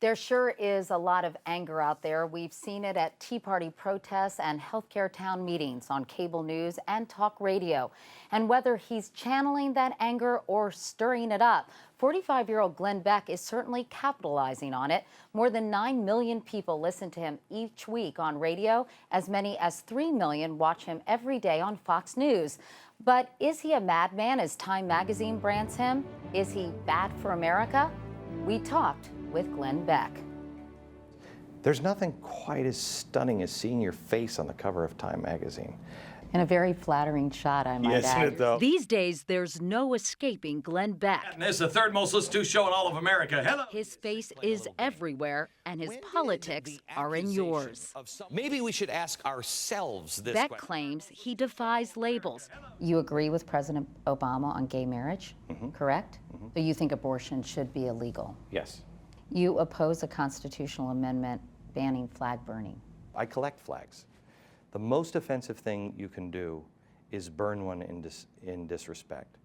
There sure is a lot of anger out there. We've seen it at Tea Party protests and healthcare town meetings on cable news and talk radio. And whether he's channeling that anger or stirring it up, 45-year-old Glenn Beck is certainly capitalizing on it. More than 9 million people listen to him each week on radio. As many as 3 million watch him every day on Fox News. But is he a madman, as Time magazine brands him? Is he bad for America? We talked with Glenn Beck. There's nothing quite as stunning as seeing your face on the cover of Time magazine. And a very flattering shot, I might add. It though. These days, there's no escaping Glenn Beck. And it's the third most listened to show in all of America. Hello. His face is everywhere, and his politics are in yours. Maybe we should ask ourselves this Beck question. claims he defies labels. You agree with President Obama on gay marriage, correct? So you think abortion should be illegal. Yes. You oppose a constitutional amendment banning flag burning. I collect flags. The most offensive thing you can do is burn one in disrespect.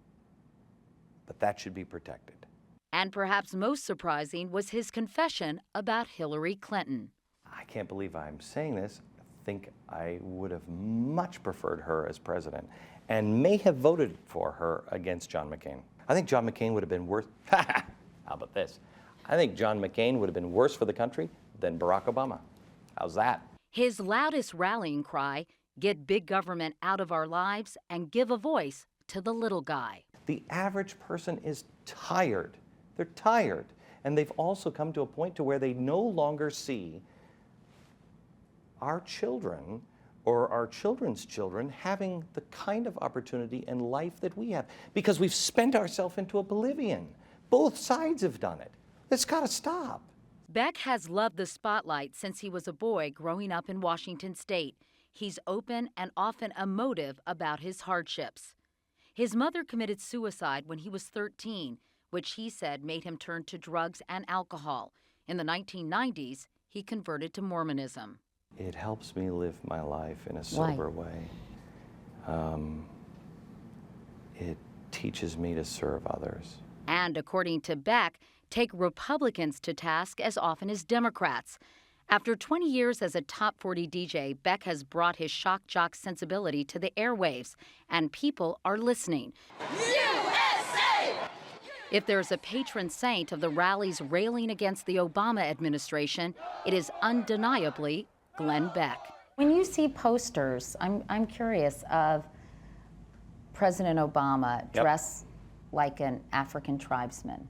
But that should be protected. And perhaps most surprising was his confession about Hillary Clinton. I can't believe I'm saying this. I think I would have much preferred her as president and may have voted for her against John McCain. I think John McCain would have been worse. How about this? I think John McCain would have been worse for the country than Barack Obama. How's that? His loudest rallying cry, get big government out of our lives and give a voice to the little guy. The average person is tired. They're tired. And they've also come to a point to where they no longer see our children or our children's children having the kind of opportunity and life that we have, because we've spent ourselves into oblivion. Both sides have done it. It's got to stop. Beck has loved the spotlight since he was a boy growing up in Washington State. He's open and often emotive about his hardships. His mother committed suicide when he was 13, which he said made him turn to drugs and alcohol. In the 1990s, he converted to Mormonism. It helps me live my life in a sober way. It teaches me to serve others. And according to Beck, take Republicans to task as often as Democrats. After 20 years as a top 40 DJ, Beck has brought his shock jock sensibility to the airwaves, and people are listening. USA! If there's a patron saint of the rallies railing against the Obama administration, it is undeniably Glenn Beck. When you see posters, I'm curious, of President Obama dressed like an African tribesman.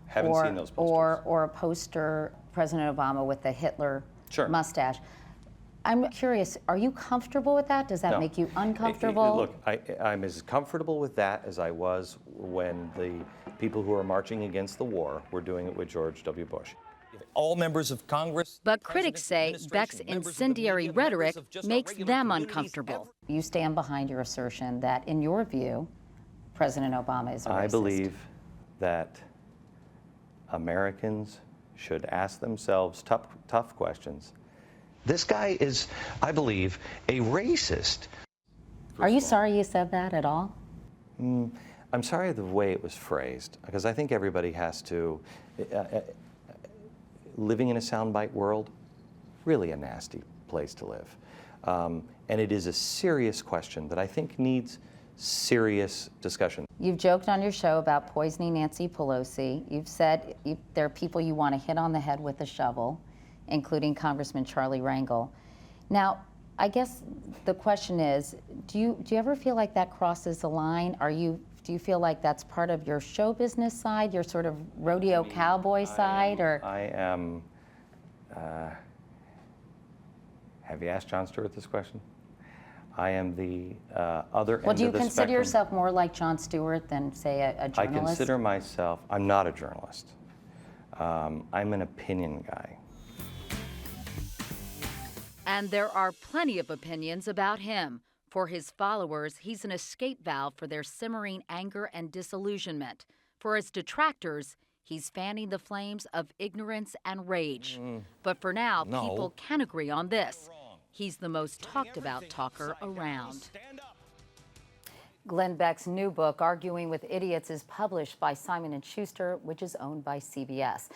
Haven't seen those posters. Or a poster, President Obama with the Hitler mustache. I'm curious, are you comfortable with that? Does that make you uncomfortable? Look, I'm as comfortable with that as I was when the people who are marching against the war were doing it with George W. Bush. All members of Congress. But critics say Beck's incendiary rhetoric makes them uncomfortable. You stand behind your assertion that, in your view, President Obama is a racist. I believe that Americans should ask themselves tough questions. This guy is, I believe, a racist. Are you sorry you said that at all? I'm sorry the way it was phrased, because I think everybody has to, living in a soundbite world, really a nasty place to live. And it is a serious question that I think needs serious discussion. You've joked on your show about poisoning Nancy Pelosi. You've said there are people you want to hit on the head with a shovel, including Congressman Charlie Rangel. Now, I guess the question is, do you ever feel like that crosses the line? Do you feel like that's part of your show business side, your sort of rodeo cowboy side, or? I am. Have you asked Jon Stewart this question? I am the other end of the spectrum. Well, do you consider yourself more like Jon Stewart than, say, a journalist? I consider myself, I'm not a journalist. I'm an opinion guy. And there are plenty of opinions about him. For his followers, he's an escape valve for their simmering anger and disillusionment. For his detractors, he's fanning the flames of ignorance and rage. But for now, people can agree on this. He's the most talked about talker around. Glenn Beck's new book, Arguing with Idiots, is published by Simon & Schuster, which is owned by CBS.